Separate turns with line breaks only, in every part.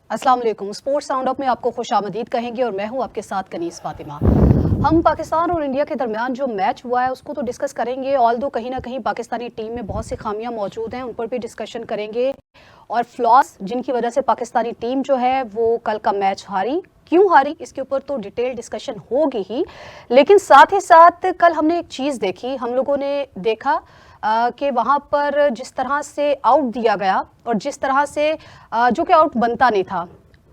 अस्सलाम वालेकुम। Sports round up में आपको खुशामदीद कहेंगे और मैं हूं आपके साथ कनीस फातिमा। हम पाकिस्तान और इंडिया के दरमियान जो मैच हुआ है उसको तो डिस्कस करेंगे, ऑल दो कहीं ना कहीं पाकिस्तानी टीम में बहुत सी खामियां मौजूद हैं, उन पर भी डिस्कशन करेंगे और फ्लॉस जिनकी वजह से पाकिस्तानी टीम जो है वो कल का मैच हारी, क्यों हारी इसके ऊपर तो डिटेल डिस्कशन होगी ही। लेकिन साथ ही साथ कल हमने एक चीज़ देखी, हम लोगों ने देखा कि वहाँ पर जिस तरह से आउट दिया गया और जिस तरह से जो कि आउट बनता नहीं था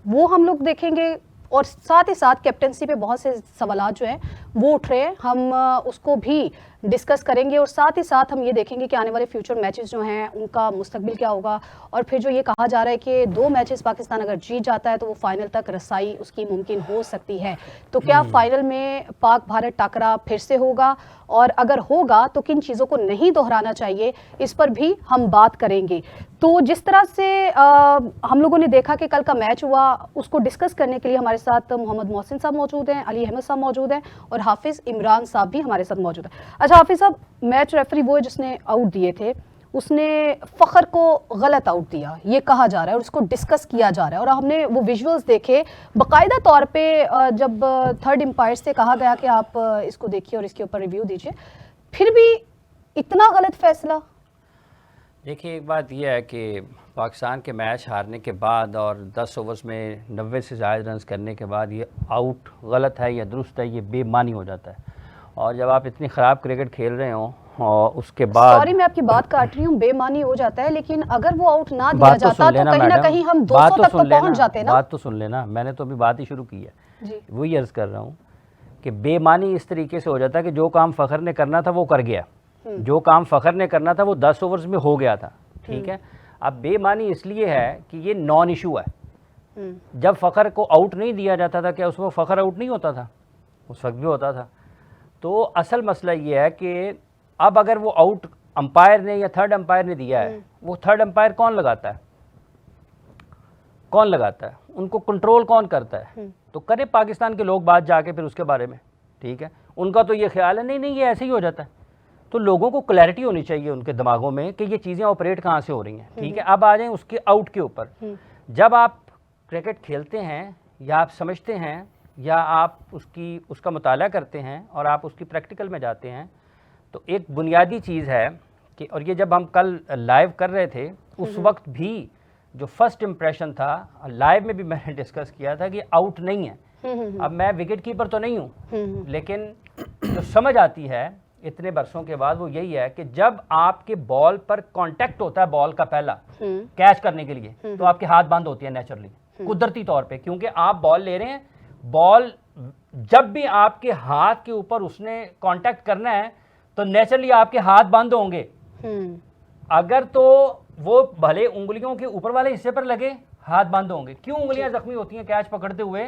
वो हम लोग देखेंगे। और साथ ही साथ कैप्टनसी पे बहुत से सवालात जो हैं वो उठ रहे हैं, हम उसको भी डिस्कस करेंगे और साथ ही साथ हम ये देखेंगे कि आने वाले फ्यूचर मैचेस जो हैं उनका मुस्तकबिल क्या होगा। और फिर जो ये कहा जा रहा है कि 2 मैचेस पाकिस्तान अगर जीत जाता है तो वो फाइनल तक रसाई उसकी मुमकिन हो सकती है, तो क्या फाइनल में पाक भारत टाकरा फिर से होगा और अगर होगा तो किन चीज़ों को नहीं दोहराना चाहिए, इस पर भी हम बात करेंगे। तो जिस तरह से हम लोगों ने देखा कि कल का मैच हुआ उसको डिस्कस करने के लिए हमारे साथ मोहम्मद मोहसिन साहब मौजूद हैं, अली अहमद साहब मौजूद हैं और हाफिज़ इमरान साहब भी हमारे साथ मौजूद हैं। अच्छा हाफिज़ साहब, मैच रेफरी वो है जिसने आउट दिए थे, उसने फ़खर को गलत आउट दिया ये कहा जा रहा है और इसको डिस्कस किया जा रहा है। और हमने वो विजुअल्स देखे बाकायदा तौर पे, जब थर्ड एम्पायर से कहा गया कि आप इसको देखिए और इसके ऊपर रिव्यू दीजिए, फिर भी इतना गलत फैसला।
देखिए, एक बात यह है कि पाकिस्तान के मैच हारने के बाद और 10 ओवर्स में 90 से ज़्यादा रन करने के बाद ये आउट गलत है या दुरुस्त है, ये बेमानी हो जाता है। और जब आप इतनी ख़राब क्रिकेट खेल रहे हो और उसके बाद,
सॉरी मैं आपकी बात काट रही हूँ, बेमानी हो जाता है, लेकिन अगर वो आउट ना दिया जाता तो कहीं ना कहीं हम 200 तक तो पहुंच जाते ना।
बात तो सुन लेना, मैंने तो अभी बात ही शुरू की है जी। वही अर्ज़ कर रहा हूँ कि बेमानी इस तरीके से हो जाता है कि जो काम फ़खर ने करना था वो कर गया, जो काम फ़खर ने करना था वो 10 ओवर्स में हो गया था, ठीक है। अब बेमानी इसलिए है कि ये नॉन इशू है। जब फ़खर को आउट नहीं दिया जाता था, क्या उस वक्त फ़खर आउट नहीं होता था? उस वक्त भी होता था। तो असल मसला ये है कि अब अगर वो आउट अंपायर ने या थर्ड अंपायर ने दिया है, वो थर्ड अंपायर कौन लगाता है? कौन लगाता है? उनको कंट्रोल कौन करता है? तो करे पाकिस्तान के लोग बात जाके फिर उसके बारे में, ठीक है। उनका तो ये ख्याल है नहीं नहीं ये ऐसे ही हो जाता है। तो लोगों को क्लैरिटी होनी चाहिए उनके दिमागों में कि ये चीज़ें ऑपरेट कहाँ से हो रही हैं, ठीक है। अब आ जाएं उसके आउट के ऊपर। जब आप क्रिकेट खेलते हैं या आप समझते हैं या आप उसका मुताला करते हैं और आप उसकी प्रैक्टिकल में जाते हैं, तो एक बुनियादी चीज़ है कि, और ये जब हम कल लाइव कर रहे थे उस वक्त भी जो फर्स्ट इम्प्रेशन था, लाइव में भी मैंने डिस्कस किया था कि आउट नहीं है। अब मैं विकेट कीपर तो नहीं हूँ, लेकिन जो समझ आती है इतने बरसों के बाद वो यही है कि जब आपके बॉल पर कांटेक्ट होता है, बॉल का पहला कैच करने के लिए, तो आपके हाथ बंद होती है नेचुरली, कुदरती तौर पे, क्योंकि आप बॉल ले रहे हैं। बॉल जब भी आपके हाथ के ऊपर उसने कांटेक्ट करना है तो नेचुरली आपके हाथ बंद होंगे। अगर तो वो भले उंगलियों के ऊपर वाले हिस्से पर लगे, हाथ बंद होंगे। क्यों उंगलियां जख्मी होती हैं कैच पकड़ते हुए?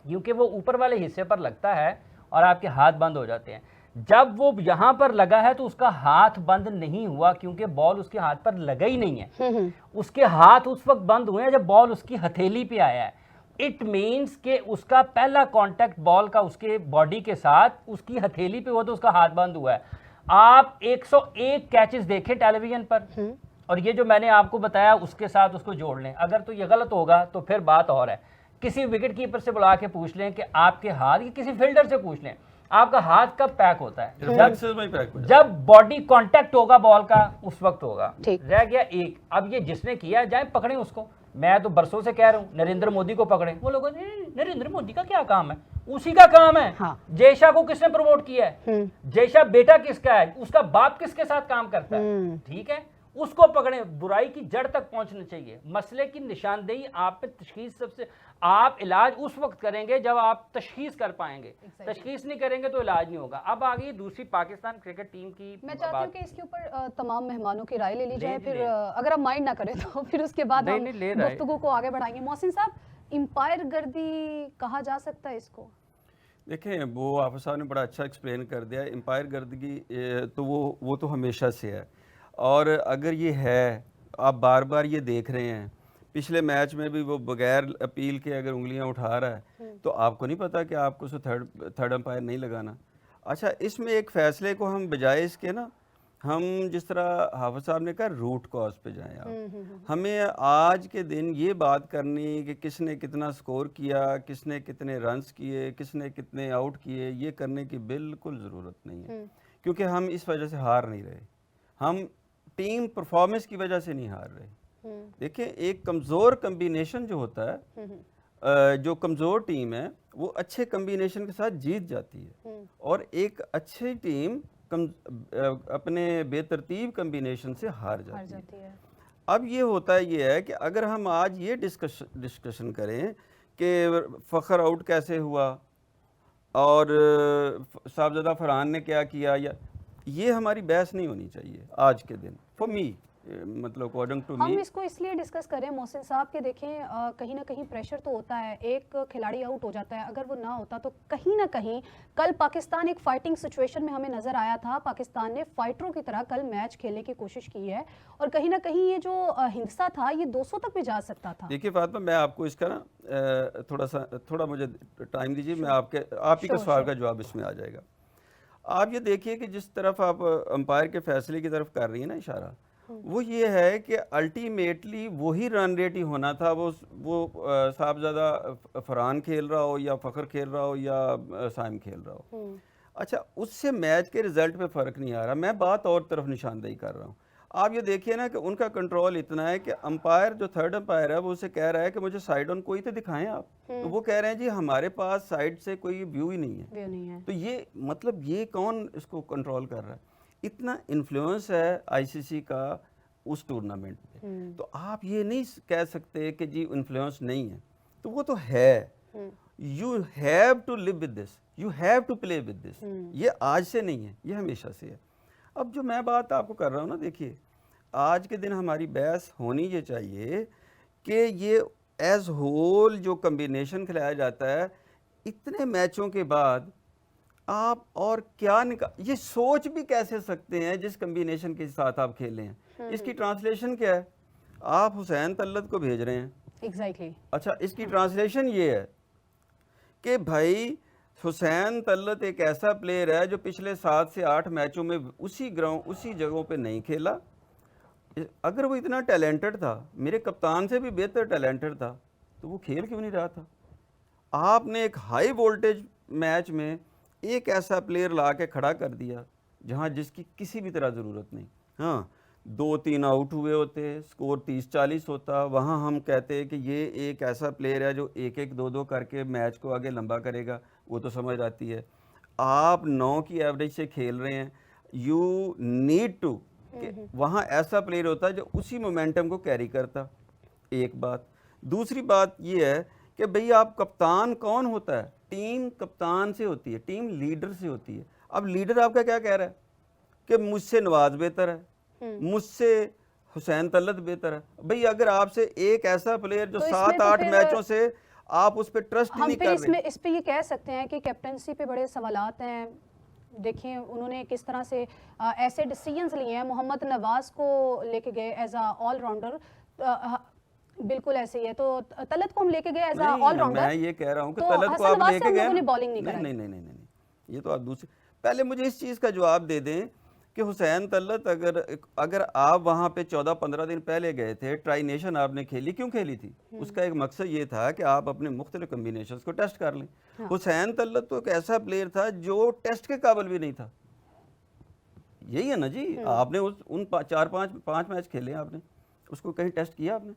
क्योंकि वो ऊपर वाले हिस्से पर लगता है और आपके हाथ बंद हो जाते हैं। जब वो यहां पर लगा है तो उसका हाथ बंद नहीं हुआ, क्योंकि बॉल उसके हाथ पर लगा ही नहीं है। उसके हाथ उस वक्त बंद हुए हैं जब बॉल उसकी हथेली पे आया है। इट मीन्स कि उसका पहला कांटेक्ट बॉल का उसके बॉडी के साथ उसकी हथेली पे हुआ तो उसका हाथ बंद हुआ है। आप 101 कैचेस देखें टेलीविजन पर और ये जो मैंने आपको बताया उसके साथ उसको जोड़ लें। अगर तो ये गलत होगा तो फिर बात और है। किसी विकेट कीपर से बुला के पूछ लें कि आपके हाथ, या किसी फील्डर से पूछ लें आपका हाथ कब पैक होता है? जब बॉडी कांटेक्ट होगा बॉल का उस वक्त होगा। रह गया एक, अब ये जिसने किया जाए पकड़े उसको। मैं तो बरसों से कह रहा हूँ नरेंद्र मोदी को पकड़े। वो लोग नरेंद्र मोदी का क्या काम है? उसी का काम है। हाँ। जयशा को किसने प्रमोट किया है? जयशा बेटा किसका है? उसका बाप किसके साथ काम करता है? ठीक है, उसको पकड़े। बुराई की जड़ तक पहुंचना चाहिए। मसले की निशानदेही आप पे, तशखीस सबसे, आप इलाज उस वक्त करेंगे जब आप तशखीस कर पाएंगे। तशखीस नहीं करेंगे तो इलाज नहीं होगा। अब आ गई दूसरी पाकिस्तान क्रिकेट टीम की।
मैं चाहती हूँ कि इसके ऊपर तमाम मेहमानों की राय ले ली जाए, फिर अगर आप माइंड ना करें तो फिर उसके बाद हम गुफ्तगू को आगे बढ़ाएंगे। मोहसिन साहब, एम्पायर गर्दी कहा जा सकता है इसको?
देखें, वो हाफिज़ साहब ने बड़ा अच्छा एक्सप्लेन कर दिया। एम्पायर गर्दगी तो वो तो हमेशा से है, और अगर ये है, आप बार बार ये देख रहे हैं, पिछले मैच में भी वो बगैर अपील के अगर उंगलियां उठा रहा है तो आपको नहीं पता कि आपको उसे थर्ड अंपायर नहीं लगाना। अच्छा, इसमें एक फ़ैसले को हम बजाय इसके ना हम जिस तरह हाफिज साहब ने कहा रूट कॉज पे जाएं आप। हमें आज के दिन ये बात करनी कि किसने कितना स्कोर किया, किसने कितने रन्स किए, किसने कितने आउट किए, ये करने की बिल्कुल ज़रूरत नहीं है, क्योंकि हम इस वजह से हार नहीं रहे। हम टीम परफॉर्मेंस की वजह से नहीं हार रहे। देखिए, एक कमज़ोर कम्बिनेशन जो होता है, जो कमज़ोर टीम है वो अच्छे कम्बिनेशन के साथ जीत जाती है, और एक अच्छी टीम अपने बेतरतीब कम्बिनेशन से हार जाती है। अब ये होता है ये है कि अगर हम आज ये डिस्कशन करें कि फ़खर आउट कैसे हुआ और साहबजादा फरहान ने क्या किया, या ये हमारी बहस नहीं होनी चाहिए आज के दिन फॉर मी, मतलब अकॉर्डिंग टू
हम
मी।
इसको इसलिए डिस्कस करें मोहसिन साहब के, देखें कहीं ना कहीं प्रेशर तो होता है, एक खिलाड़ी आउट हो जाता है, अगर वो ना होता तो कहीं ना कहीं कल पाकिस्तान एक फाइटिंग सिचुएशन में हमें नजर आया था। पाकिस्तान ने फाइटरों की तरह कल मैच खेलने की कोशिश की है, और कहीं ना कहीं ये जो हिंसा था ये 200 तक भी जा सकता था।
देखिए फातिमा, मैं आपको इसका ना थोड़ा मुझे टाइम दीजिए, मैं आप ही के सवाल का जवाब इसमें आ जाएगा। आप ये देखिए कि जिस तरफ आप अंपायर के फैसले की तरफ कर रही है ना इशारा, वो ये है कि अल्टीमेटली वही रन रेट ही होना था, वो साहबजादा फरहान खेल रहा हो या फ़खर खेल रहा हो या साइम खेल रहा हो। अच्छा, उससे मैच के रिजल्ट पे फ़र्क नहीं आ रहा। मैं बात और तरफ निशानदेही कर रहा हूँ। आप ये देखिए ना कि उनका कंट्रोल इतना है कि अंपायर, जो थर्ड अंपायर है, वो उसे कह रहा है कि मुझे साइड ऑन कोई तो दिखाएं आप, तो वो कह रहे हैं जी हमारे पास साइड से कोई व्यू ही नहीं है। तो ये मतलब ये कौन इसको कंट्रोल कर रहा है? इतना इन्फ्लुएंस है आईसीसी का उस टूर्नामेंट पे। तो आप ये नहीं कह सकते कि जी इन्फ्लुएंस नहीं है, तो वो तो है। You have to live with this, you have to play with this. ये आज से नहीं है, ये हमेशा से है। अब जो मैं बात आपको कर रहा हूँ ना, देखिए आज के दिन हमारी बहस होनी ये चाहिए कि ये एज होल जो कम्बिनेशन खिलाया जाता है इतने मैचों के बाद, आप और क्या ये सोच भी कैसे सकते हैं जिस कम्बिनेशन के साथ आप खेले हैं। इसकी ट्रांसलेशन क्या है? आप हुसैन तल्लत को भेज रहे हैं।
एग्जैक्टली।
अच्छा, इसकी ट्रांसलेशन ये है कि भाई हुसैन तल्लत एक ऐसा प्लेयर है जो पिछले 7 से 8 मैचों में उसी ग्राउंड, उसी जगहों पे नहीं खेला। अगर वो इतना टैलेंटेड था, मेरे कप्तान से भी बेहतर टैलेंटेड था, तो वो खेल क्यों नहीं रहा था? आपने एक हाई वोल्टेज मैच में एक ऐसा प्लेयर ला के खड़ा कर दिया जहां जिसकी किसी भी तरह ज़रूरत नहीं। हाँ, 2-3 आउट हुए होते, स्कोर 30-40 होता, वहाँ हम कहते कि ये एक ऐसा प्लेयर है जो 1-1, 2-2 करके मैच को आगे लंबा करेगा, वो तो समझ आती है। आप 9 की एवरेज से खेल रहे हैं, यू नीड टू वहाँ ऐसा प्लेयर होता है जो उसी मोमेंटम को कैरी करता। एक बात। दूसरी बात ये है कि भाई आप कप्तान कौन होता है? टीम कप्तान से होती है, टीम लीडर से होती है। अब लीडर आपका क्या कह रहा है कि मुझसे नवाज बेहतर है, मुझसे हुसैन तल्लत बेहतर है। भाई अगर आपसे एक ऐसा प्लेयर जो 7-8 मैचों से आप उस पर ट्रस्ट नहीं कर रहे,
इस पे ये कह सकते हैं कि कैप्टनसी पे बड़े सवालात हैं। देखिए उन्होंने किस तरह से ऐसे डिसीजंस लिए हैं। मोहम्मद नवाज को लेके गए एज अ ऑलराउंडर, बिल्कुल ऐसे ही है। तो तलत को हम लेके गए एज अ ऑलराउंडर।
मैं ये कह रहा हूँ कि
तो
तलत को आप लेके गए,
बॉलिंग नहीं कराई।
नहीं, ये तो आप दूसरी, पहले मुझे इस चीज़ का जवाब दे दें कि हुसैन तल्लत अगर आप वहाँ पे 14-15 दिन पहले गए थे, ट्राई नेशन आपने खेली, क्यों खेली थी? उसका एक मकसद ये था कि आप अपने मुख्तलिफ कम्बिनेशंस को टेस्ट कर लें। हाँ। हुसैन तल्लत तो एक ऐसा प्लेयर था जो टेस्ट के काबिल भी नहीं था। यही है ना जी, आपने उन 4-5 मैच खेले आपने, उसको कहीं टेस्ट किया आपने?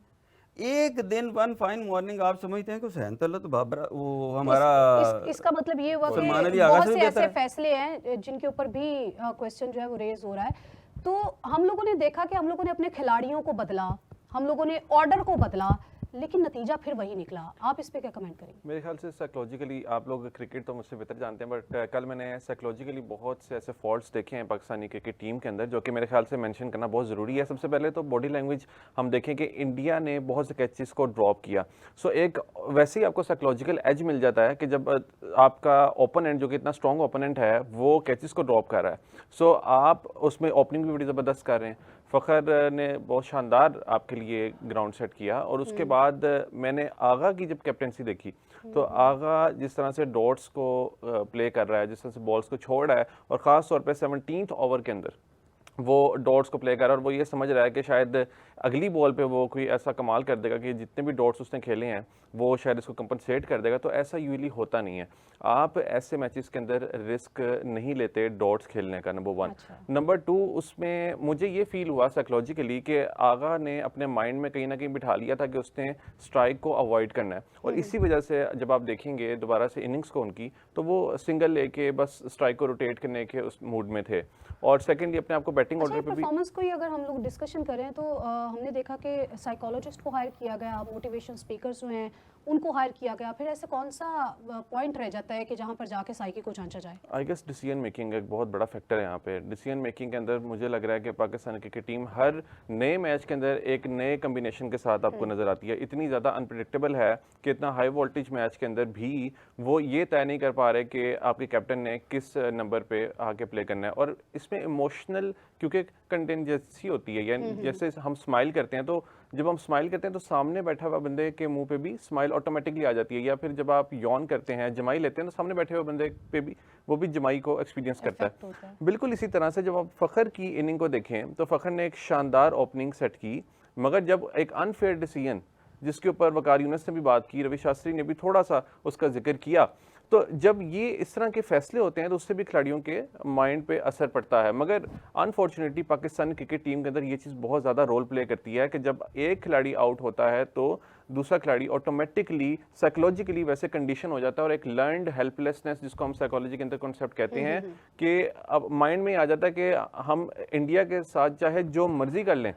एक दिन वन फाइन मॉर्निंग आप समझते हैं कि हुसैन तल्लत बाबरा वो हमारा
इसका मतलब ये हुआ कि बहुत से ऐसे फैसले हैं जिनके ऊपर भी क्वेश्चन जो है वो रेज हो रहा है। तो हम लोगों ने देखा कि हम लोगों ने अपने खिलाड़ियों को बदला, हम लोगों ने ऑर्डर को बदला, लेकिन नतीजा फिर वही निकला। आप इस पे क्या कमेंट करेंगे?
मेरे ख्याल से साइकोलॉजिकली, आप लोग क्रिकेट तो मुझसे बेहतर जानते हैं, बट कल मैंने साइकोलॉजिकली बहुत से ऐसे फॉल्ट्स देखे हैं पाकिस्तानी क्रिकेट टीम के अंदर, जो कि मेरे ख्याल से मेंशन करना बहुत ज़रूरी है। सबसे पहले तो बॉडी लैंग्वेज हम देखें कि इंडिया ने बहुत से कैचेस को ड्रॉप किया। सो एक वैसे ही आपको साइकोलॉजिकल एज मिल जाता है कि जब आपका ओपोनेंट, जो कि इतना स्ट्रॉन्ग ओपोनेंट है, वो कैचेस को ड्रॉप कर रहा है, सो आप उसमें ओपनिंग भी बड़ी ज़बरदस्त कर रहे हैं। फ़खर ने बहुत शानदार आपके लिए ग्राउंड सेट किया, और उसके बाद मैंने आगा की जब कैप्टनसी देखी तो आगा जिस तरह से डॉट्स को प्ले कर रहा है, जिस तरह से बॉल्स को छोड़ रहा है, और ख़ास तौर पे 17th ओवर के अंदर वो डॉट्स को प्ले कर रहा है और वो ये समझ रहा है कि शायद अगली बॉल पे वो कोई ऐसा कमाल कर देगा कि जितने भी डॉट्स उसने खेले हैं वो शायद इसको कंपनसेट कर देगा। तो ऐसा यूजली होता नहीं है। आप ऐसे मैचेस के अंदर रिस्क नहीं लेते डॉट्स खेलने का, नंबर 1। नंबर 2, उसमें मुझे ये फील हुआ साइकोलॉजिकली कि आगा ने अपने माइंड में कहीं ना कहीं बिठा लिया था कि उसने स्ट्राइक को अवॉइड करना है, और इसी वजह से जब आप देखेंगे दोबारा से इनिंग्स को उनकी, तो वो सिंगल लेके बस स्ट्राइक को रोटेट करने के उस मूड में थे। और सेकेंडली अपने आप को बैटिंग ऑर्डर पे भी
परफॉर्मेंस को ही अगर हम लोग डिस्कशन करें तो हमने देखा कि साइकोलॉजिस्ट को हायर किया गया, मोटिवेशन स्पीकर्स हुए हैं उनको हायर किया गया, फिर ऐसे कौन सा पॉइंट रह जाता है कि जहां पर जाके साइकी को जांचा जाए?
आई गेस डिसीजन मेकिंग एक बहुत बड़ा फैक्टर है यहाँ पे। डिसीजन मेकिंग के अंदर मुझे लग रहा है कि पाकिस्तान क्रिकेट टीम हर नए मैच के अंदर एक नए कम्बिनेशन के साथ आपको नजर आती है। इतनी ज़्यादा अनप्रिडिक्टेबल है कि इतना हाई वोल्टेज मैच के अंदर भी वो ये तय नहीं कर पा रहे कि आपके कैप्टन ने किस नंबर पे आके प्ले करना है। और इसमें इमोशनल क्योंकि कंटेंजेंसी होती है, यानी जैसे हम स्माइल करते हैं, तो जब हम स्माइल करते हैं तो सामने बैठा हुआ बंदे के मुंह पे भी स्माइल ऑटोमेटिकली आ जाती है। या फिर जब आप यॉन करते हैं, जमाई लेते हैं, तो सामने बैठे हुए बंदे पे भी वो भी जमाई को एक्सपीरियंस करता है। बिल्कुल इसी तरह से जब आप फ़खर की इनिंग को देखें तो फ़खर ने एक शानदार ओपनिंग सेट की, मगर जब एक अनफेयर डिसीजन जिसके ऊपर वकार यूनुस ने भी बात की, रवि शास्त्री ने भी थोड़ा सा उसका जिक्र किया, तो जब ये इस तरह के फैसले होते हैं तो उससे भी खिलाड़ियों के माइंड पे असर पड़ता है। मगर अनफॉर्चुनेटली पाकिस्तानी क्रिकेट टीम के अंदर ये चीज़ बहुत ज़्यादा रोल प्ले करती है कि जब एक खिलाड़ी आउट होता है तो दूसरा खिलाड़ी ऑटोमेटिकली साइकोलॉजिकली वैसे कंडीशन हो जाता है, और एक लर्नड हेल्पलेसनेस जिसको हम साइकोलॉजी के अंदर कॉन्सेप्ट कहते हैं कि अब माइंड में आ जाता है कि हम इंडिया के साथ चाहे जो मर्जी कर लें,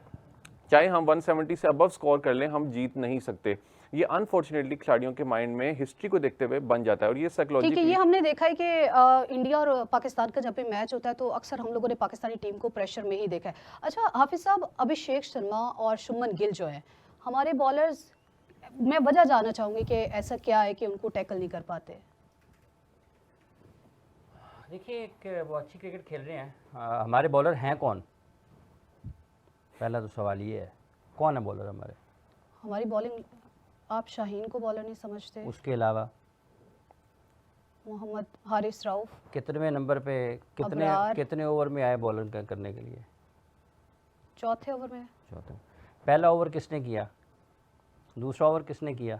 चाहे हम 170 से अबव स्कोर कर लें, हम जीत नहीं सकते। ये अनफॉर्चुनेटली खिलाड़ियों के माइंड में हिस्ट्री को देखते हुए बन जाता है, और ये साइकोलॉजी
ठीक है। ये हमने देखा है कि इंडिया और पाकिस्तान का जब भी मैच होता है तो अक्सर हम लोगों ने पाकिस्तानी टीम को प्रेशर में ही देखा है। अच्छा हाफिज साहब, अभिषेक शर्मा और शुभमन गिल जो है हमारे बॉलर्स, मैं वजह जानना चाहूंगी कि ऐसा क्या है कि उनको टैकल नहीं कर पाते?
देखिए, एक वो अच्छी क्रिकेट खेल रहे हैं। हमारे बॉलर हैं कौन? पहला तो सवाल ये है, कौन है बॉलर हमारे?
हमारी बॉलिंग, आप शाहीन को बॉलर नहीं समझते?
उसके अलावा
मोहम्मद हारिस रऊफ
कितने नंबर पे, कितने ओवर में आए बॉलर करने के लिए?
चौथे ओवर में।
चौथे। पहला ओवर किसने किया? दूसरा ओवर किसने किया?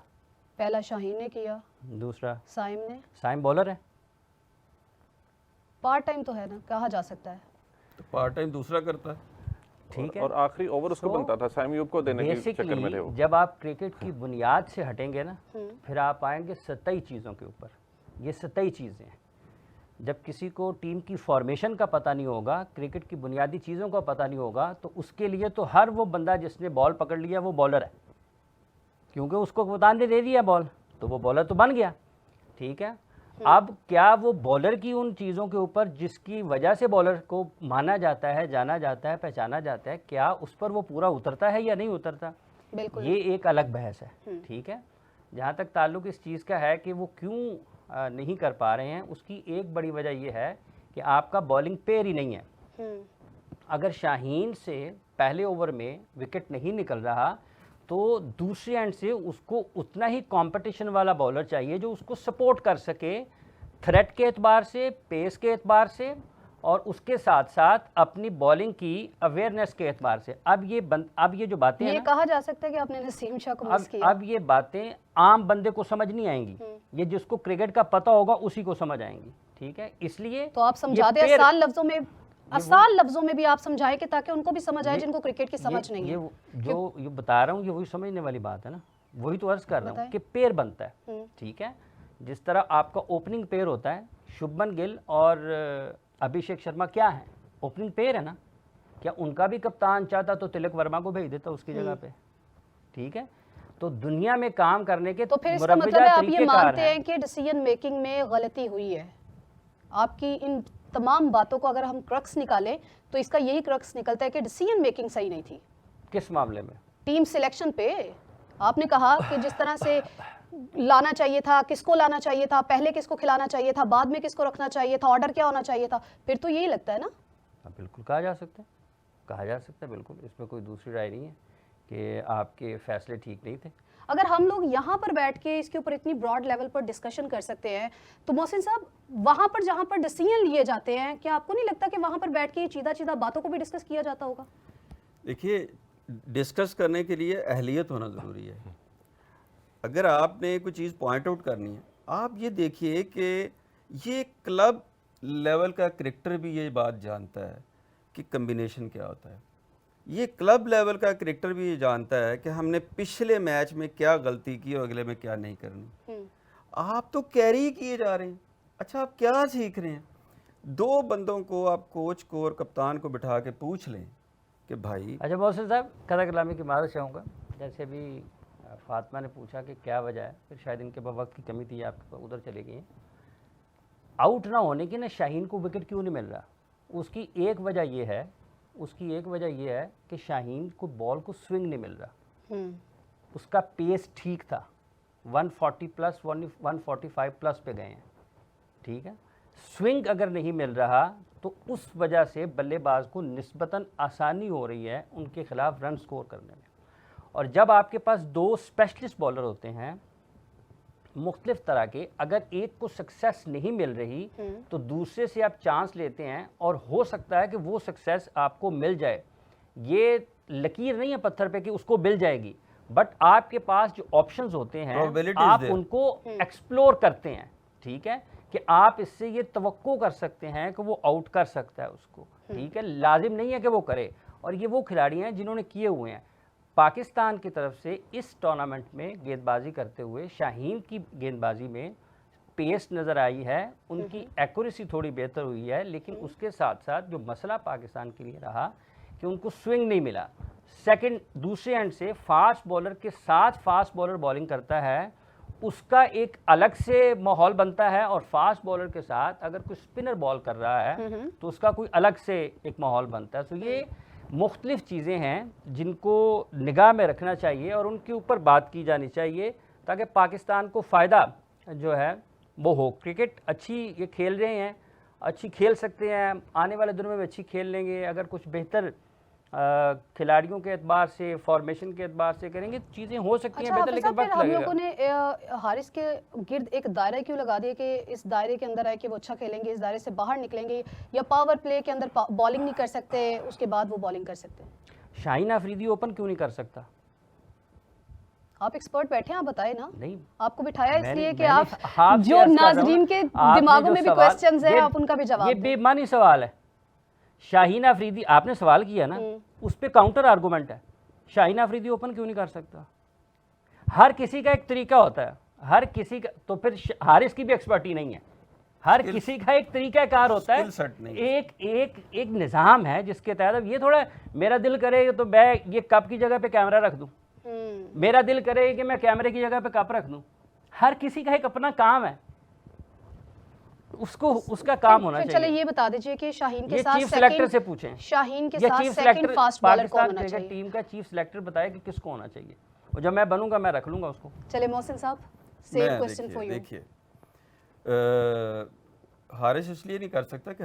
पहला शाहीन ने किया,
दूसरा
साइम ने।
साइम बॉलर है,
पार्ट टाइम तो है ना, कहा जा सकता है।
तो पार्ट टाइम दूसरा करता है,
ठीक है।
और आखिरी ओवर उसको बनता था, साइम यूब को देने के चक्कर में थे वो।
जब आप क्रिकेट की बुनियाद से हटेंगे ना, फिर आप आएंगे सतही चीज़ों के ऊपर। ये सतही चीज़ें हैं। जब किसी को टीम की फॉर्मेशन का पता नहीं होगा, क्रिकेट की बुनियादी चीज़ों का पता नहीं होगा, तो उसके लिए तो हर वो बंदा जिसने बॉल पकड़ लिया वो बॉलर है, क्योंकि उसको कप्तान ने दे दिया बॉल, तो वो बॉलर तो बन गया। ठीक है। अब क्या वो बॉलर की उन चीज़ों के ऊपर जिसकी वजह से बॉलर को माना जाता है, जाना जाता है, पहचाना जाता है, क्या उस पर वो पूरा उतरता है या नहीं उतरता?
बिल्कुल,
ये एक अलग बहस है। ठीक है। जहाँ तक ताल्लुक इस चीज़ का है कि वो क्यों नहीं कर पा रहे हैं, उसकी एक बड़ी वजह ये है कि आपका बॉलिंग पेयर ही नहीं है। अगर शाहीन से पहले ओवर में विकेट नहीं निकल रहा, तो दूसरे एंड से उसको उतना ही कंपटीशन वाला बॉलर चाहिए जो उसको सपोर्ट कर सके, थ्रेट के एतबार से, पेस के एतबार से, और उसके साथ साथ अपनी बॉलिंग की अवेयरनेस के एतबार से। अब ये जो बातें
ये कहा जा सकता है कि आपने नसीम शाह को मिस किया।
अब ये बातें आम बंदे को समझ नहीं आएंगी, ये जिसको क्रिकेट का पता होगा उसी को समझ आएंगी। ठीक है। इसलिए
तो आप समझा दें आसान लफ्जों में भी आप समझाएं कि ताकि उनको भी समझ आए जिनको क्रिकेट की समझ नहीं है।
ये बता रहा हूँ, ये वही समझने वाली बात है ना, वही तो अर्ज कर रहा हूँ कि पेयर बनता है। ठीक है। जिस तरह आपका ओपनिंग पेयर होता है, शुभमन गिल और अभिषेक शर्मा क्या है? ओपनिंग पेयर है ना। क्या उनका भी कप्तान चाहता तो तिलक वर्मा को भेज देता उसकी जगह पे? ठीक है। तो दुनिया में काम करने के
तो फिर इसका मतलब है आप ये मानते हैं कि डिसीजन मेकिंग में गलती हुई है? आपकी इन तमाम बातों को अगर हम क्रक्स निकालें तो इसका यही क्रक्स निकलता है कि डिसीजन मेकिंग सही नहीं थी।
किस मामले में?
टीम सिलेक्शन पे आपने कहा कि जिस तरह से लाना चाहिए था, किसको लाना चाहिए था, पहले किसको खिलाना चाहिए था, बाद में किसको रखना चाहिए था, ऑर्डर क्या होना चाहिए था, फिर तो यही लगता है ना।
बिल्कुल कहा जा सकता है, कहा जा सकता है, बिल्कुल। इसमें कोई दूसरी राय नहीं है कि आपके फैसले ठीक नहीं थे।
अगर हम लोग यहाँ पर बैठ के इसके ऊपर इतनी ब्रॉड लेवल पर डिस्कशन कर सकते हैं, तो मोहसिन साहब वहाँ पर जहाँ पर डिसीजन लिए जाते हैं, क्या आपको नहीं लगता कि वहाँ पर बैठ के चीदा चीदा बातों को भी डिस्कस किया जाता होगा?
देखिए, डिस्कस करने के लिए अहलियत होना ज़रूरी है। अगर आपने कोई चीज़ पॉइंट आउट करनी है, आप ये देखिए कि ये क्लब लेवल का क्रिकेटर भी ये बात जानता है कि कम्बिनेशन क्या होता है। ये क्लब लेवल का क्रिकेटर भी ये जानता है कि हमने पिछले मैच में क्या गलती की और अगले में क्या नहीं करनी। आप तो कैरी किए जा रहे हैं। अच्छा, आप क्या सीख रहे हैं? दो बंदों को आप कोच को और कप्तान को बिठा के पूछ लें कि भाई।
अच्छा मोहसिन साहब, कदा कलामी की माज़रत चाहूँगा। जैसे अभी फातिमा ने पूछा कि क्या वजह है, फिर शायद इनके पास वक्त की कमी थी, आप उधर चले गए। आउट ना होने की ना शाहीन को विकेट क्यों नहीं मिल रहा, उसकी एक वजह ये है कि शाहीन को बॉल को स्विंग नहीं मिल रहा। उसका पेस ठीक था, 140 प्लस 145 प्लस पे गए हैं, ठीक है। स्विंग अगर नहीं मिल रहा तो उस वजह से बल्लेबाज को निस्बतन आसानी हो रही है उनके खिलाफ रन स्कोर करने में। और जब आपके पास दो स्पेशलिस्ट बॉलर होते हैं मुख्तलिफ तरह के, अगर एक को सक्सेस नहीं मिल रही तो दूसरे से आप चांस लेते हैं और हो सकता है कि वो सक्सेस आपको मिल जाए। ये लकीर नहीं है पत्थर पे कि उसको मिल जाएगी, बट आपके पास जो ऑप्शंस होते हैं आप उनको एक्सप्लोर करते हैं, ठीक है, कि आप इससे ये तवक्को कर सकते हैं कि वो आउट कर सकता है उसको, ठीक है। लाजिम नहीं है कि वो करे, और ये वो खिलाड़ी हैं जिन्होंने किए हुए हैं। पाकिस्तान की तरफ से इस टूर्नामेंट में गेंदबाजी करते हुए शाहीन की गेंदबाजी में पेस नज़र आई है, उनकी एक्यूरेसी थोड़ी बेहतर हुई है, लेकिन उसके साथ साथ जो मसला पाकिस्तान के लिए रहा कि उनको स्विंग नहीं मिला। सेकंड, दूसरे एंड से फास्ट बॉलर के साथ फास्ट बॉलर बॉलिंग करता है, उसका एक अलग से माहौल बनता है, और फास्ट बॉलर के साथ अगर कोई स्पिनर बॉल कर रहा है तो उसका कोई अलग से एक माहौल बनता है। तो ये मुख्तलिफ चीज़ें हैं जिनको निगाह में रखना चाहिए और उनके ऊपर बात की जानी चाहिए, ताकि पाकिस्तान को फ़ायदा जो है वो हो। क्रिकेट अच्छी ये खेल रहे हैं, अच्छी खेल सकते हैं, आने वाले दिनों में भी अच्छी खेल लेंगे। अगर कुछ बेहतर खिलाड़ियों के एतबार से, फॉर्मेशन के एतबार से करेंगे, चीज़ें हो सकती हैं बेहतर, लेकिन वक्त लगेगा।
हम लोगों ने हारिस के गिर्द एक दायरा क्यों लगा दिया कि इस दायरे के अंदर है कि वो अच्छा खेलेंगे, इस दायरे से बाहर निकलेंगे, या पावर प्ले के अंदर बॉलिंग नहीं कर सकते, उसके बाद वो बॉलिंग कर सकते हैं?
शाहीन अफरीदी ओपन क्यों नहीं कर सकता?
आप एक्सपर्ट बैठे हैं, आप बताए ना।
नहीं,
आपको बिठाया इसलिए कि
आप
जो नाजरीन के दिमागों में भी क्वेश्चंस हैं, आप उनका भी जवाब
ये बेईमानी सवाल है। शाहीन अफरीदी, आपने सवाल किया ना, उस पे काउंटर आर्गूमेंट है, शाहीन अफरीदी ओपन क्यों नहीं कर सकता? हर किसी का एक तरीका होता है, हर किसी का, तो फिर हारिस की भी एक्सपर्टी नहीं है, हर किसी का एक तरीका कार होता है, एक एक एक निज़ाम है जिसके तहत ये थोड़ा मेरा दिल करे तो मैं ये कप की जगह पे कैमरा रख दूं, मेरा दिल करे कि मैं कैमरे की जगह पे कप रख दूं। हर किसी का एक अपना काम है, उसको उसका काम होना चाहिए।
चलिए ये बता दीजिए कि शाहीन के साथ
चीफ सिलेक्टर से पूछें,
शाहीन के साथ सेकंड फास्ट बॉलर कौन होना चाहिए?
टीम का चीफ सिलेक्टर बताए कि किसको होना चाहिए, और जब मैं बनूंगा मैं रख लूंगा उसको।
चलिए मोहसिन साहब, सेम क्वेश्चन फॉर यू।
देखिए, हारिस इसलिए नहीं कर सकता कि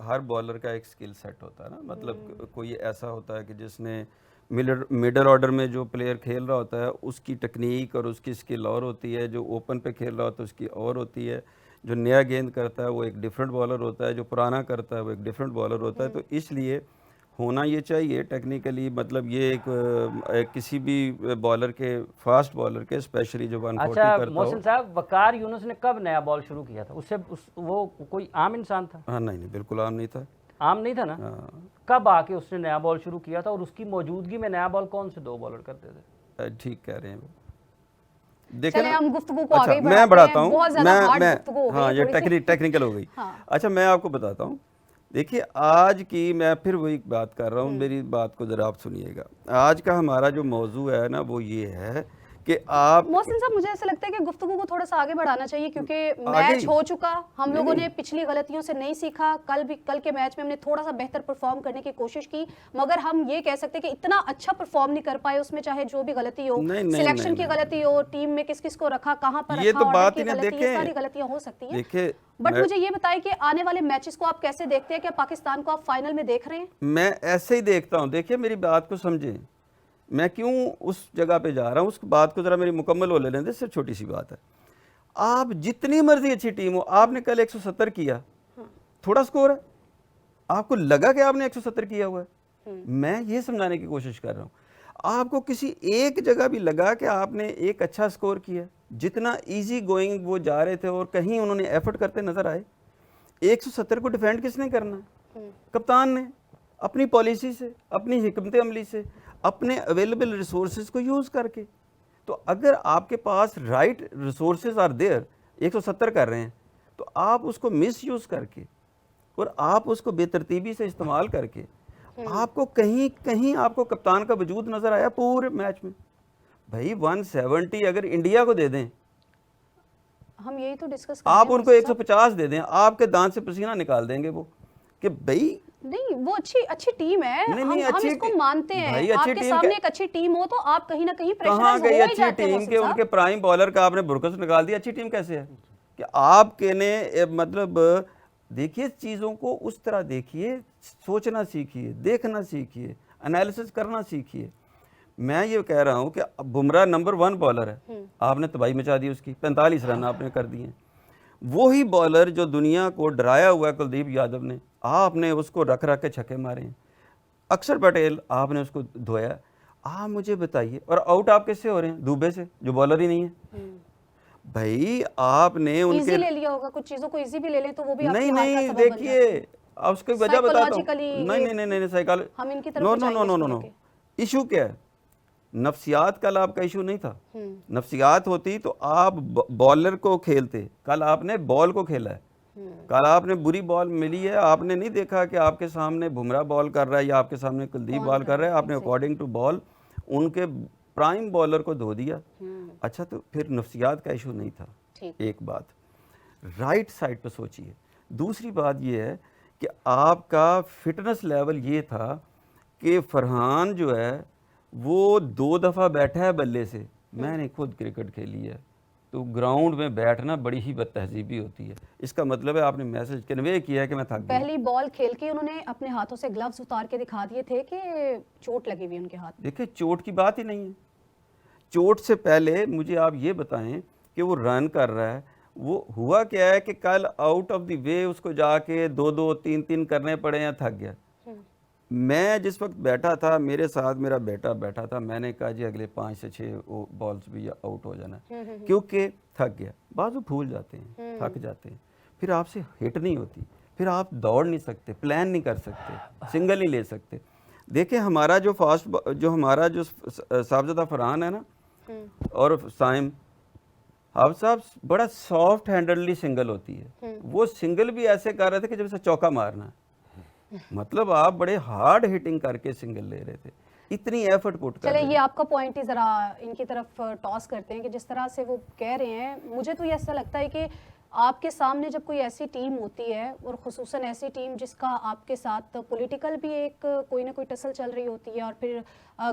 हर बॉलर का एक स्किल सेट होता है ना, मतलब कोई ऐसा होता है कि जिसने मिडल ऑर्डर में जो प्लेयर खेल रहा होता है उसकी टेक्निक और उसकी स्किल और होती है, जो ओपन पे खेल रहा होता है उसकी और होती है, जो नया गेंद करता है वो एक डिफरेंट बॉलर होता है, जो पुराना करता है वो एक डिफरेंट बॉलर होता है। तो इसलिए होना ये चाहिए टेक्निकली, मतलब ये एक किसी भी बॉलर के, फास्ट बॉलर के, स्पेशली जो 140
अच्छा,
करता हो।
मोहसिन साहब, वकार यूनुस ने कब नया बॉल शुरू किया था? उससे वो कोई आम इंसान था?
हाँ, नहीं, बिल्कुल आम नहीं था।
आम नहीं था ना? कब आके उसने नया बॉल शुरू किया था, और उसकी मौजूदगी में नया बॉल कौन से दो बॉलर करते थे?
ठीक कह रहे हैं वो।
देखिए हम गुफ्तगू को आगे
मैं बढ़ाता हूँ,
मैं
हाँ, ये टेक्निकल हो गई। अच्छा, मैं आपको बताता हूँ। देखिए, आज की मैं फिर वही बात कर रहा हूँ, मेरी बात को ज़रा आप सुनिएगा। आज का हमारा जो मौजू है ना वो ये है कि आप,
मोहसिन साहब, मुझे ऐसा लगता है कि गुफ्तगू को थोड़ा सा आगे बढ़ाना चाहिए, क्योंकि मैच हो चुका, हम लोगों ने पिछली गलतियों से नहीं सीखा। कल के मैच में हमने थोड़ा सा बेहतर परफॉर्म करने की कोशिश की, मगर हम ये कह सकते हैं कि इतना अच्छा परफॉर्म नहीं कर पाए उसमें, चाहे जो भी गलती हो, सिलेक्शन की गलती हो, टीम में किस किस को रखा, कहाँ पर
ये
रखा,
तो बात ही
नहीं,
देखें,
सारी गलतियां हो सकती हैं।
देखिए,
बट मुझे ये बताइए कि आने वाले मैचेस को आप कैसे देखते हैं? क्या पाकिस्तान को आप फाइनल में देख रहे हैं?
मैं ऐसे ही देखता हूँ। देखिए, मेरी बात को समझें, मैं क्यों उस जगह पे जा रहा हूँ, उस बात को ज़रा मेरी मुकम्मल हो लेने दे, सिर्फ छोटी सी बात है। आप जितनी मर्जी अच्छी टीम हो, आपने कल 170 किया, थोड़ा स्कोर है, आपको लगा कि आपने 170 किया हुआ है। मैं ये समझाने की कोशिश कर रहा हूँ, आपको किसी एक जगह भी लगा कि आपने एक अच्छा स्कोर किया, जितना इजी गोइंग वो जा रहे थे और कहीं उन्होंने एफर्ट करते नजर आए। 170 को डिफेंड किसने करना? कप्तान ने, अपनी पॉलिसी से, अपनी हिकमत अमली से, अपने अवेलेबल रिसोर्सेज को यूज़ करके। तो अगर आपके पास राइट रिसोर्सेज आर देयर, 170 कर रहे हैं, तो आप उसको मिस यूज़ करके और आप उसको बेतरतीबी से इस्तेमाल करके, आपको कहीं कहीं आपको कप्तान का वजूद नज़र आया पूरे मैच में। भाई 170 अगर इंडिया को दे दें,
हम यही तो डिस्कस
आप उनको 150 दे दें, आपके दांत से पसीना निकाल देंगे वो, कि भाई
नहीं, वो अच्छी टीम है।
नहीं,
हम
अच्छी
इसको मानते हैं।
भाई अच्छी
आपके
टीम
सामने एक अच्छी टीम हो तो आप कहीं ना कहीं
कहाँ
प्रेशराइज
गई
हो ही
अच्छी
जाते हैं
टीम
मोहसिन
के
साहब।
उनके प्राइम बॉलर का आपने बुरकस निकाल दिया? अच्छी टीम कैसे है? कि आपके ने मतलब देखिए, चीज़ों को उस तरह देखिए, सोचना सीखिए, देखना सीखिए, एनालिसिस करना सीखिए। मैं ये कह रहा हूँ कि बुमराह नंबर 1 बॉलर है, आपने तबाही मचा दी उसकी, 45 रन आपने कर दिए। वही बॉलर जो दुनिया को डराया हुआ है कुलदीप यादव ने, आपने उसको रख रख के छक्के मारे हैं। अक्षर पटेल आपने उसको धोया। आप मुझे बताइए, और आउट आप किससे हो रहे हैं? दुबे से, जो बॉलर ही नहीं है। भाई आपने उनके
इजी ले लिया होगा, कुछ चीजों को इजी भी ले लें तो वो भी आपकी
नहीं
हार का
नहीं
सबब बन जाता है।
देखिए, अब उसकी वजह बताता हूँ।
Psychologically
नहीं
ये-
नहीं नहीं साइकोलॉजी,
हम इनकी तरफ
नो
तो
नो नो
जाएंगे
नो नो
इसको
नो
लेके।
इशू क्या है? नफ्सियात कल आपका इशू नहीं था। नफ्सियात होती तो आप बॉलर को खेलते। कल आपने बॉल को खेला है, कल आपने बुरी बॉल मिली है, आपने नहीं देखा कि आपके सामने बुमराह बॉल कर रहा है या आपके सामने कुलदीप बॉल कर रहा है, आपने अकॉर्डिंग टू बॉल उनके प्राइम बॉलर को धो दिया। अच्छा, तो फिर नफ्सियात का इशू नहीं था। एक बात राइट साइड पर सोचिए। दूसरी बात यह है कि आपका फिटनेस लेवल ये था कि फरहान जो है वो 2 दफ़ा बैठा है बल्ले से। मैंने खुद क्रिकेट खेली है, तो ग्राउंड में बैठना बड़ी ही बदतहजीबी होती है। इसका मतलब है आपने मैसेज कन्वे किया है कि मैं थक गया।
पहली बॉल खेल के उन्होंने अपने हाथों से ग्लव्स उतार के दिखा दिए थे कि चोट लगी हुई उनके हाथ में।
देखिए, चोट की बात ही नहीं है। चोट से पहले मुझे आप ये बताएं कि वो रन कर रहा है, वो हुआ क्या है कि कल आउट ऑफ द वे उसको जाके 2-2 3-3 करने पड़े या थक गया। मैं जिस वक्त बैठा था, मेरे साथ मेरा बेटा बैठा था, मैंने कहा जी अगले 5 से 6 बॉल्स भी आउट हो जाना है, क्योंकि थक गया। बाजू भूल जाते हैं, थक जाते हैं, फिर आपसे हिट नहीं होती, फिर आप दौड़ नहीं सकते, प्लान नहीं कर सकते, सिंगल नहीं ले सकते। देखिए, हमारा जो साहबजादा फरहान है ना, और साइम हाफ साहब बड़ा सॉफ्ट हैंडली सिंगल होती है। वो सिंगल भी ऐसे कर रहे थे कि जैसे चौका मारना है। मतलब आप बड़े हार्ड हिटिंग करके सिंगल ले रहे थे, इतनी एफर्ट पुट कर
चले
रहे
ये आपका पॉइंट ही जरा इनकी तरफ टॉस करते हैं कि जिस तरह से वो कह रहे हैं, मुझे तो ये ऐसा लगता है कि आपके सामने जब कोई ऐसी टीम होती है और ख़ुसूसन ऐसी टीम जिसका आपके साथ पॉलिटिकल भी एक कोई ना कोई टसल चल रही होती है और फिर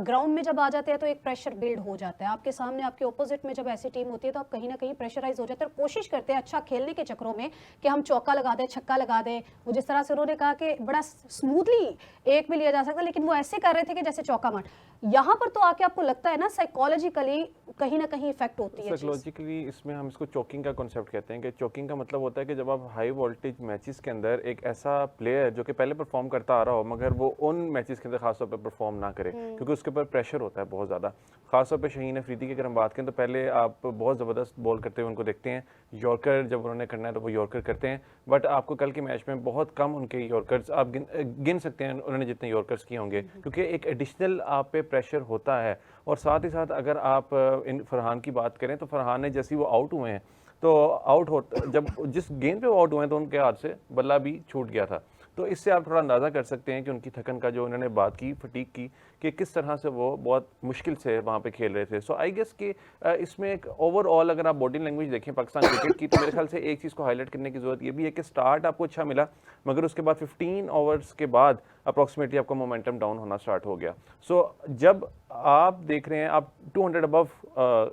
ग्राउंड में जब आ जाते हैं तो एक प्रेशर बिल्ड हो जाता है आपके सामने, आपके ऑपोजिट में जब ऐसी टीम होती है तो आप कहीं ना कहीं प्रेशराइज हो जाते हैं और कोशिश करते हैं अच्छा खेलने के चक्रों में कि हम चौका लगा दें, छक्का लगा दें। वो जिस तरह से उन्होंने कहा कि बड़ा स्मूथली एक भी लिया जा सकता, लेकिन वो ऐसे कर रहे थे कि जैसे चौका मार। यहाँ पर तो आके आपको लगता है ना साइकोलॉजिकली कहीं ना कहीं इफेक्ट होती है।
साइकोलॉजिकली इसमें हम इसको चोकिंग का कॉन्सेप्ट कहते हैं कि चोकिंग का मतलब होता है कि जब आप हाई वोल्टेज मैचेस के अंदर एक ऐसा प्लेयर जो कि पहले परफॉर्म करता आ रहा हो मगर वो उन मैचेस के अंदर खासतौर पर परफॉर्म ना करे, क्योंकि उसके ऊपर प्रेशर होता है बहुत ज़्यादा। खासतौर पर शाहीन अफरीदी की अगर हम बात करें तो पहले आप बहुत ज़बरदस्त बॉल करते हुए उनको देखते हैं, यॉर्कर जब उन्होंने करना है तो वो यॉर्कर करते हैं, बट आपको कल के मैच में बहुत कम उनके यॉर्कर्स आप गिन सकते हैं उन्होंने जितने यॉर्कर्स किए होंगे, क्योंकि एक एडिशनल आप पे प्रेशर होता है। और साथ ही साथ अगर आप इन फरहान की बात करें तो फरहान ने जैसे वो आउट हुए हैं तो आउट हो जब जिस गेंद पे वो आउट हुए हैं तो उनके हाथ से बल्ला भी छूट गया था। तो इससे आप थोड़ा अंदाज़ा कर सकते हैं कि उनकी थकन का जो उन्होंने बात की फटीक की कि किस तरह से वो बहुत मुश्किल से वहाँ पे खेल रहे थे। सो आई गेस कि इसमें एक ओवरऑल अगर आप बॉडी लैंग्वेज देखें पाकिस्तान क्रिकेट की तो मेरे ख्याल से एक चीज़ को हाईलाइट करने की ज़रूरत ये भी है कि स्टार्ट आपको अच्छा मिला मगर उसके बाद 15 ओवर्स के बाद अप्रॉक्सीमेटली आपका मोमेंटम डाउन होना स्टार्ट हो गया। सो जब आप देख रहे हैं, आप 200 अबव,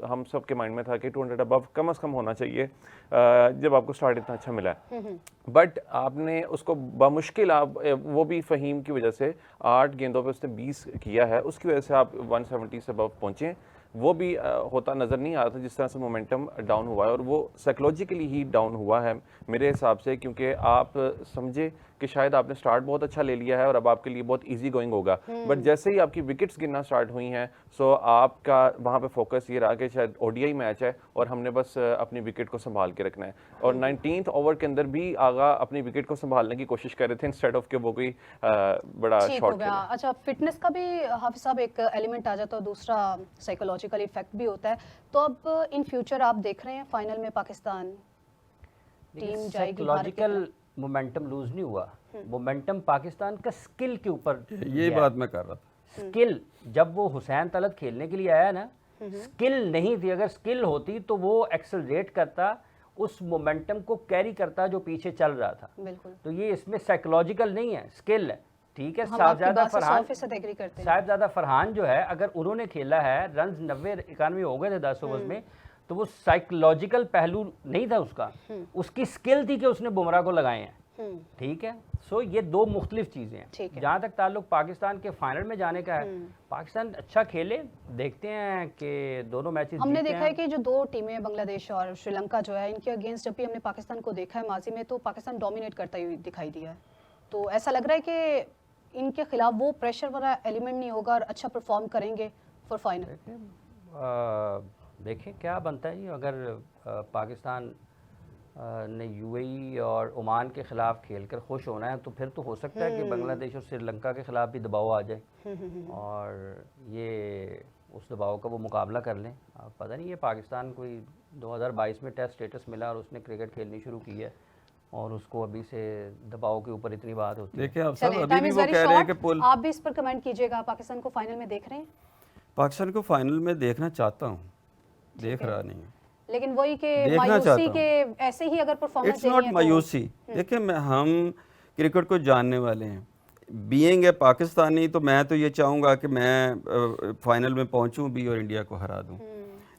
हम सब के माइंड में था कि 200 अबव कम से कम होना चाहिए जब आपको स्टार्ट इतना अच्छा मिला है, बट आपने उसको बामुश्किल, आप वो भी फ़हीम की वजह से 8 गेंदों पे उसने 20 किया है, उसकी वजह से आप 170 से अबव पहुँचे। वो भी होता नज़र नहीं आ रहा था जिस तरह से मोमेंटम डाउन हुआ है, और वो साइकोलॉजिकली ही डाउन हुआ है मेरे हिसाब से, क्योंकि आप समझे कि शायद आपने स्टार्ट बहुत अच्छा ले लिया है और अब आपके लिए बहुत इजी गोइंग होगा, बट जैसे ही आपकी विकेट्स गिरना स्टार्ट हुई हैं, सो आपका वहाँ पे फोकस ये रहा कि शायद ओडीआई मैच है और हमने बस अपनी विकेट को संभाल के रखना है। और 19th ओवर के अंदर भी आगा अपनी विकेट को संभालने की कोशिश कर रहे थे इंस्टेड ऑफ के वो कोई बड़ा शॉट खेले।
अच्छा, फिटनेस का भी हाफिज साहब एक एलिमेंट आ जाता है, दूसरा साइकोलॉजिकल इफेक्ट भी होता है। तो अब इन फ्यूचर आप देख रहे हैं फाइनल में पाकिस्तान टीम जाएगी,
साइकोलॉजिकल मोमेंटम लूज नहीं हुआ, मोमेंटम पाकिस्तान का स्किल के ऊपर,
ये बात मैं कर रहा था।
स्किल, जब वो हुसैन तलत खेलने के लिए आया ना, स्किल नहीं थी। अगर स्किल होती तो वो एक्सेलरेट करता, उस मोमेंटम को कैरी करता जो पीछे चल रहा था।
बिल्कुल।
तो ये इसमें साइकोलॉजिकल नहीं है, स्किल है। ठीक है,
हम
साहबजादा
आपकी बात से
फरहान,
100% एग्री करते हैं।
साहबजादा फरहान जो है, अगर उन्होंने खेला है, रन 90-91 हो गए थे 10 ओवर्स में, तो वो साइकोलॉजिकल पहलू नहीं था उसका, उसकी स्किल थी कि उसने बुमराह को लगाए हैं। ठीक है, सो ये दो मुख्तलिफ चीज़ें हैं। जहाँ तक ताल्लुक पाकिस्तान के फाइनल में जाने का है, पाकिस्तान अच्छा खेले, देखते हैं कि दोनों मैचेस
हमने देखा है कि जो दो टीमें बांग्लादेश और श्रीलंका जो है, इनके अगेंस्ट जब भी हमने पाकिस्तान को देखा है माजी में, तो पाकिस्तान डोमिनेट करता हुआ दिखाई दिया है। तो ऐसा लग रहा है कि इनके खिलाफ वो प्रेशर वाला एलिमेंट नहीं होगा और अच्छा परफॉर्म करेंगे फॉर फाइनल।
देखें क्या बनता है। अगर पाकिस्तान ने यूएई और ओमान के ख़िलाफ़ खेलकर खुश होना है, तो फिर तो हो सकता है कि बांग्लादेश और श्रीलंका के ख़िलाफ़ भी दबाव आ जाए और ये उस दबाव का वो मुकाबला कर लें। पता नहीं, ये पाकिस्तान कोई 2022 में टेस्ट स्टेटस मिला और उसने क्रिकेट खेलनी शुरू की है और उसको अभी से दबाव के ऊपर इतनी बात होती है।
देखिए, आप सब अभी भी वो कह रहे हैं कि पुल,
आप भी इस पर कमेंट कीजिएगा। पाकिस्तान को फाइनल में देख रहे हैं?
पाकिस्तान को फाइनल में देखना चाहता हूँ, देख रहा नहीं,
लेकिन वही के मायूसी के ऐसे ही अगर परफॉर्मेंस
इट्स नॉट मायूसी। देखिए, हम क्रिकेट को जानने वाले हैं, बीइंग ए पाकिस्तानी, तो मैं तो ये चाहूँगा कि मैं फाइनल में पहुँचूँ भी और इंडिया को हरा दूँ।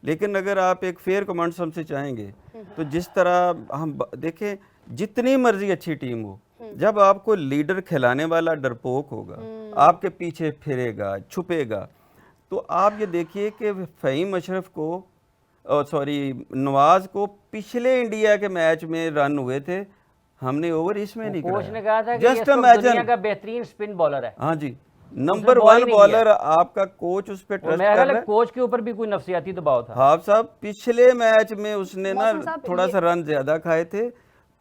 लेकिन अगर आप एक फेयर कमेंट्स हमसे चाहेंगे, तो जिस तरह हम देखें, जितनी मर्जी अच्छी टीम हो, जब आपको लीडर खिलाने वाला डरपोक होगा, आपके पीछे फिरेगा, छुपेगा, तो आप ये देखिए कि फ़हीम अशरफ को, सॉरी, नवाज को पिछले इंडिया के मैच में रन हुए थे, हमने ओवर इसमें नहीं
कोच ने कहा था कि
जस्ट
ये दुनिया का बेहतरीन स्पिन बॉलर है।
हाँ जी, नंबर 1 बॉलर, आपका कोच उस पर ट्रस्ट कर रहा है।
कोच के ऊपर भी कोई नफसियाती दबाव था।
हाँ साहब, पिछले मैच में उसने ना थोड़ा सा रन ज्यादा खाए थे।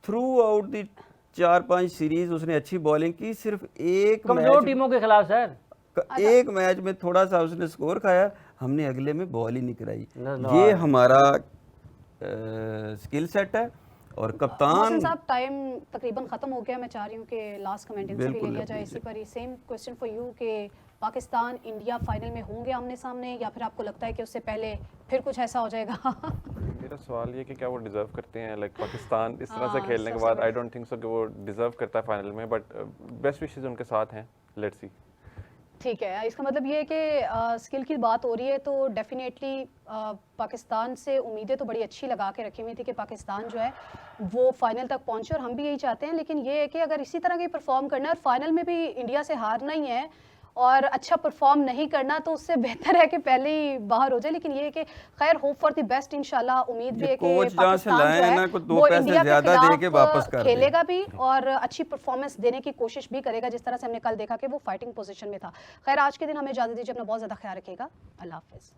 थ्रू आउट दी 4-5 सीरीज उसने अच्छी बॉलिंग की, सिर्फ एक
कमजोर टीमों के खिलाफ सर,
एक मैच में थोड़ा सा उसने स्कोर खाया, हमने अगले में बॉल ही नहीं कराई। ये हमारा स्किल सेट है। और कप्तान
साहब, टाइम तकरीबन ख़त्म हो गया, मैं चाह रही हूँ कि लास्ट कमेंट इनसे भी ले लिया जाए इसी पर ही। सेम क्वेश्चन फॉर यू कि पाकिस्तान इंडिया फाइनल में होंगे आमने सामने, या फिर आपको लगता है कि उससे पहले फिर कुछ ऐसा हो जाएगा?
मेरा सवाल ये कि क्या वो डिज़र्व करते हैं, लाइक पाकिस्तान इस तरह से खेलने के बाद? आई डोंट थिंक सो कि वो डिज़र्व करता है फाइनल में, बट बेस्ट विशेस उनके साथ हैं, लेट्स सी।
ठीक है, इसका मतलब ये है कि स्किल की बात हो रही है तो डेफिनेटली पाकिस्तान से उम्मीदें तो बड़ी अच्छी लगा के रखी हुई थी कि पाकिस्तान जो है वो फाइनल तक पहुंचे, और हम भी यही चाहते हैं। लेकिन ये है कि अगर इसी तरह की परफॉर्म करना है और फाइनल में भी इंडिया से हारना ही है और अच्छा परफॉर्म नहीं करना, तो उससे बेहतर है कि पहले ही बाहर हो जाए। लेकिन ये है कि खैर, होप फॉर द बेस्ट, इंशाल्लाह। उम्मीद भी है कि पाकिस्तान जो है वो इंडिया के खिलाफ खेलेगा भी और अच्छी परफॉर्मेंस देने की कोशिश भी करेगा, जिस तरह से हमने कल देखा कि वो फाइटिंग पोजीशन में था। खैर, आज के दिन हमें इजाज़त दीजिए, अपना बहुत ज़्यादा ख्याल रखिएगा। अल्लाह हाफिज़।